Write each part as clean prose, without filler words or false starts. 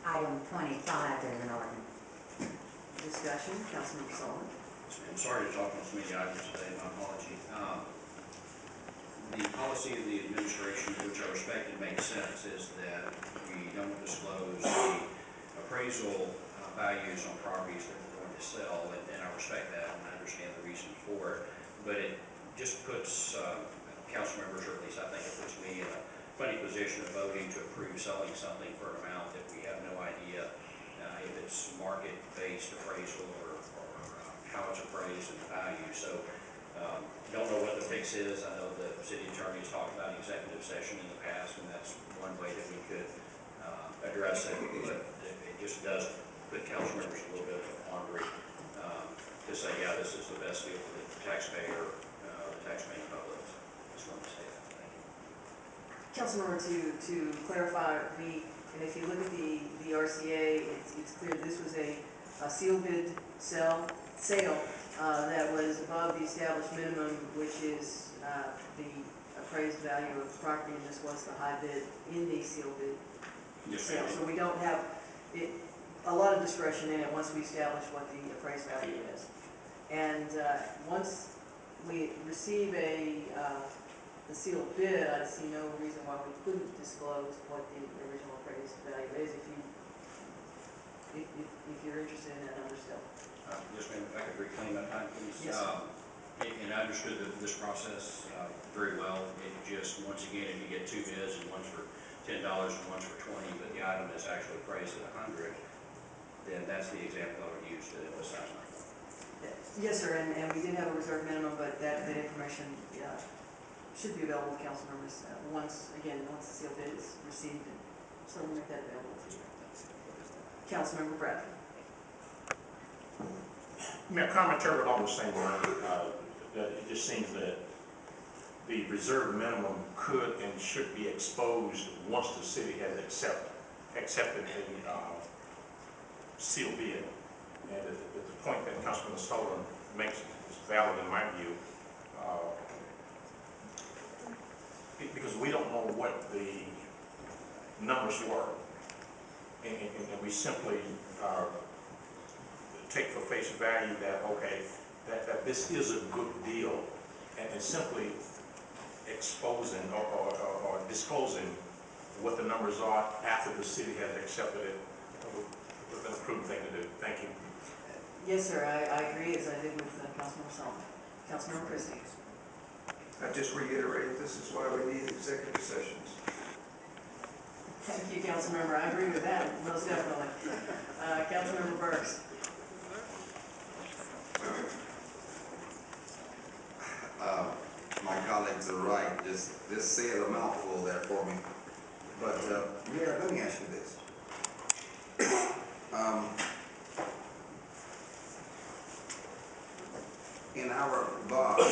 item 25 is an ordinance. Discussion, Councilmember Sullivan. I'm sorry to talk on so many items today, my apology. The policy of the administration, which I respect and makes sense, is that we don't disclose the appraisal values on properties that we're going to sell, and I respect that and I understand the reason for it. But it just puts council members, or at least I think it puts me in a funny position of voting to approve selling something for an amount that we have no idea if it's market-based appraisal or how it's appraised and the value. So don't know what the fix is. I know the city attorney has talked about executive session in the past, and that's one way that we could address it. But it just does put council members a little bit of a quandary to say, yeah, this is the best deal for the taxpayer, the taxpaying public. Just want to say that. Thank you. Councilmember, to clarify, and if you look at the RCA, it's clear this was a sealed bid sale that was above the established minimum, which is the appraised value of the property, and this was the high bid in the sealed bid sale. So we don't have a lot of discretion in it once we establish what the appraised value is. And once we receive the sealed bid, I see no reason why we couldn't disclose what the original appraised value is if you're interested in that number still. Yes, ma'am. If I could reclaim that time, please. Yes. And I understood this process very well. It just, once again, if you get two bids, and one's for $10 and one's for $20, but the item is actually priced at $100, then that's the example I would use to emphasize my point. Yes, sir, and we did have a reserve minimum, but that information should be available to council members once the sealed bid is received, and so we'll make that available to you. Councilmember Bradford. Mayor, commentary along the same line. It just seems that the reserve minimum could and should be exposed once the city has accepted a sealed bid. And the point that Councilman Sullivan makes is valid in my view, because we don't know what the numbers were, and we simply take for face value that, okay, that this is a good deal, and simply exposing or disclosing what the numbers are after the city has accepted it would have been a prudent thing to do. Thank you. Yes, sir, I agree, as I did with Councilmember Sullivan. Councilmember Christie. I just reiterate, this is why we need executive sessions. Thank you, Councilmember. I agree with that, most definitely. Councilmember Burks. My colleagues are right. Just say a mouthful there for me. But Mayor, let me ask you this. In our bond,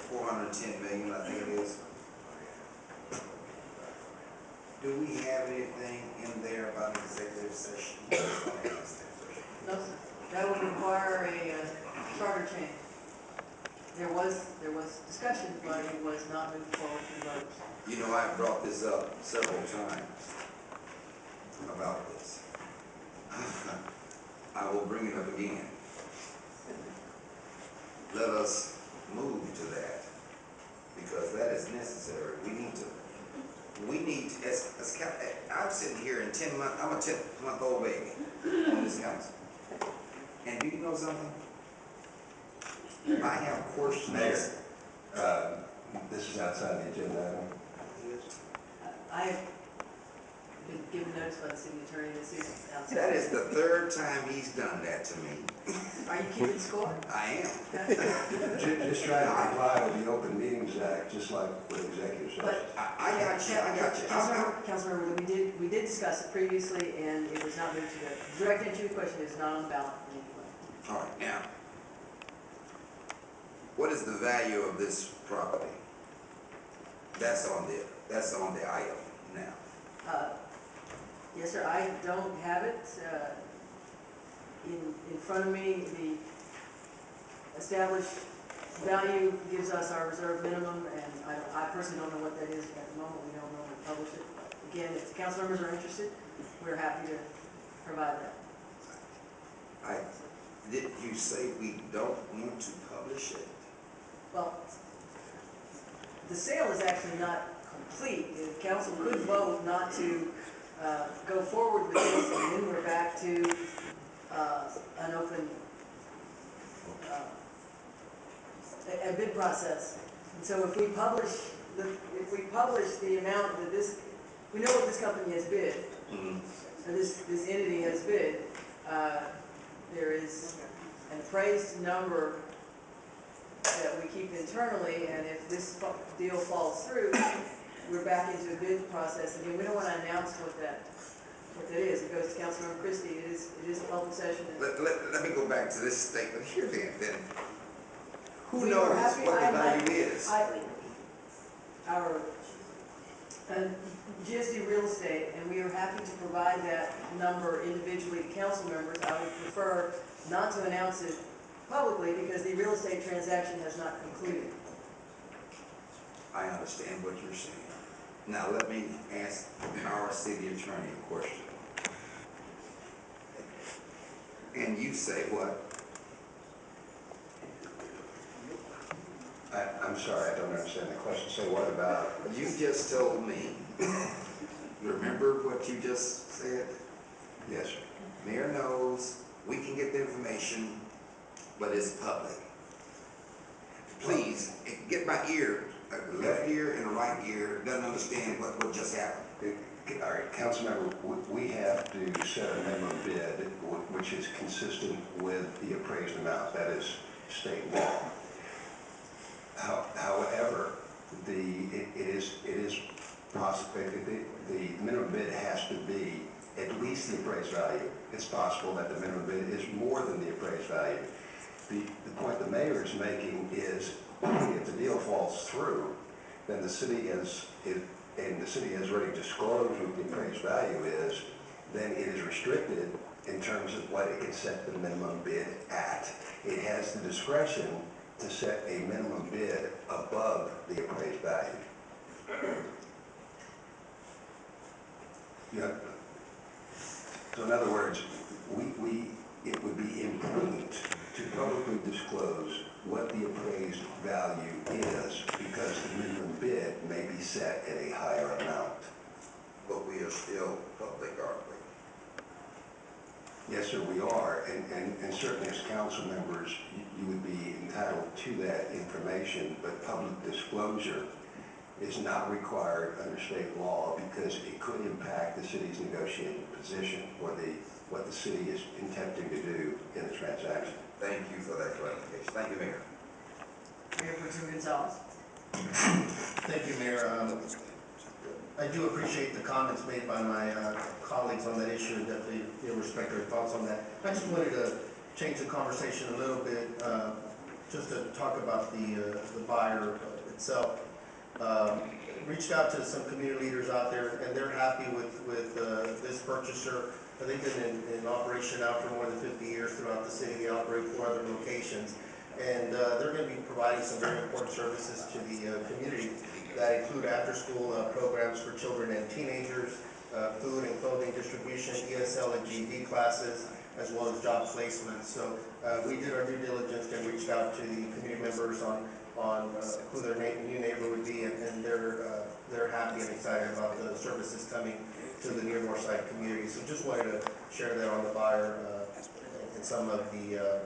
410 million, I think it is. Do we have anything in there about executive session? No, sir. That would require a charter change. There was discussion, but it was not moved forward to vote. You know, I've brought this up several times about this. I will bring it up again. Let us move to that, because that is necessary. We need, I'm sitting here in 10 months, I'm a 10-month-old baby on this council. And do you know something? I have questions. Mayor, this is outside the agenda item. I have been given notice by the city attorney this is outside. That is the third time he's done that to me. Are you keeping score? I am. Just try to comply with the Open Meetings Act, just like with executive session. But I got you. Councilmember, we did discuss it previously, and it was not moved to the direct answer to your question. Is not on the ballot in any way. All right, now, what is the value of this property? That's on the item now. Yes, sir. I don't have it in front of me. The established value gives us our reserve minimum, and I personally don't know what that is at the moment. We don't normally publish it. again, if the council members are interested, we're happy to provide that. Did you say we don't want to publish it? Well, the sale is actually not complete. The council could vote not to go forward with this, and then we're back to an open, a bid process. And so if we publish the amount that this, we know what this company has bid, or this entity has bid, there is an appraised number that we keep internally, and if this deal falls through, we're back into a bid process again. We don't want to announce what that is. It goes to Councilmember Christie. It is a public session. Let me go back to this statement here then. Who We knows are happy- what the I- value is? Our GSD Real Estate, and we are happy to provide that number individually to council members. I would prefer not to announce it publicly because the real estate transaction has not concluded. I understand what you're saying. Now, let me ask our city attorney a question. And you say what? I'm sorry, I don't understand the question. Say what about? You just told me, remember what you just said? Yes, sir. Mayor knows, we can get the information, but it's public. Please, get my ear, left ear and the right ear, doesn't understand what just happened. All right, Councilmember, we have to set a minimum bid, which is consistent with the appraised amount. That is state law. However, it is possible, the minimum bid has to be at least the appraised value. It's possible that the minimum bid is more than the appraised value. The point the mayor is making is if the deal falls through, then the city has already disclosed what the appraised value is, then it is restricted in terms of what it can set the minimum bid at. It has the discretion to set a minimum bid above the appraised value. So in other words, it would be imprudent to publicly disclose what the appraised value is because the minimum bid may be set at a higher amount. But we are still public, aren't we? Yes, sir, we are, and certainly as council members, you would be entitled to that information, but public disclosure is not required under state law because it could impact the city's negotiating position or what the city is attempting to do in the transaction. Thank you for that clarification. Thank you, Mayor. Mayor Pro Tem Gonzalez. Thank you, Mayor. I do appreciate the comments made by my colleagues on that issue, and definitely respect their thoughts on that. I just wanted to change the conversation a little bit, just to talk about the buyer itself. Reached out to some community leaders out there, and they're happy with this purchaser. They've been in operation now for more than 50 years throughout the city. They operate 4 other locations, and they're going to be providing some very important services to the community that include after-school programs for children and teenagers, food and clothing distribution, ESL and GED classes, as well as job placement. So we did our due diligence and reached out to the community members on who their new neighbor would be, and they're happy and excited about the services coming to the near north side community. So just wanted to share that on the buyer and some of the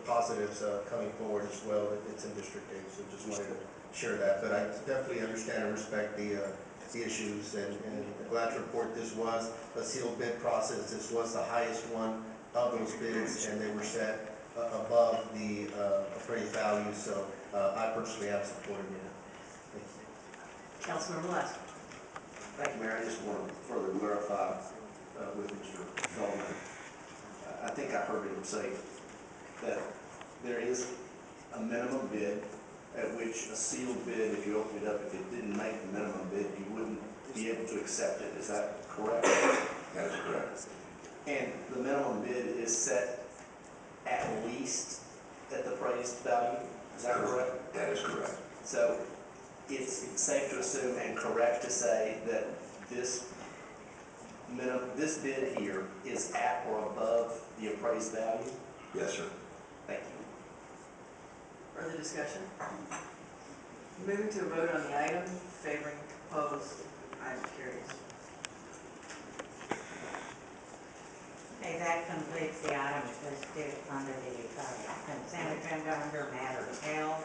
positives coming forward as well. It's in District 8, so just wanted to share that. But I definitely understand and respect the issues, and glad to report this was a sealed bid process. This was the highest one of those bids, and they were set above the appraised value. So I personally am supporting it. Thank you. Councilmember Lasker. Thank you, Mayor. I just want to further clarify with Mr. Feldman. I think I heard him say that there is a minimum bid at which a sealed bid, if you open it up, if it didn't make the minimum bid, you wouldn't be able to accept it. Is that correct? That is correct. And the minimum bid is set at least at the appraised value? Is that correct? That is correct. So it's safe to assume and correct to say that this this bid here is at or above the appraised value? Yes, sir. Thank you. Further discussion? Moving to a vote on the item, favoring, opposed, item carries. Okay, that completes the items listed under the consent agenda under matters held.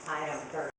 Item 13.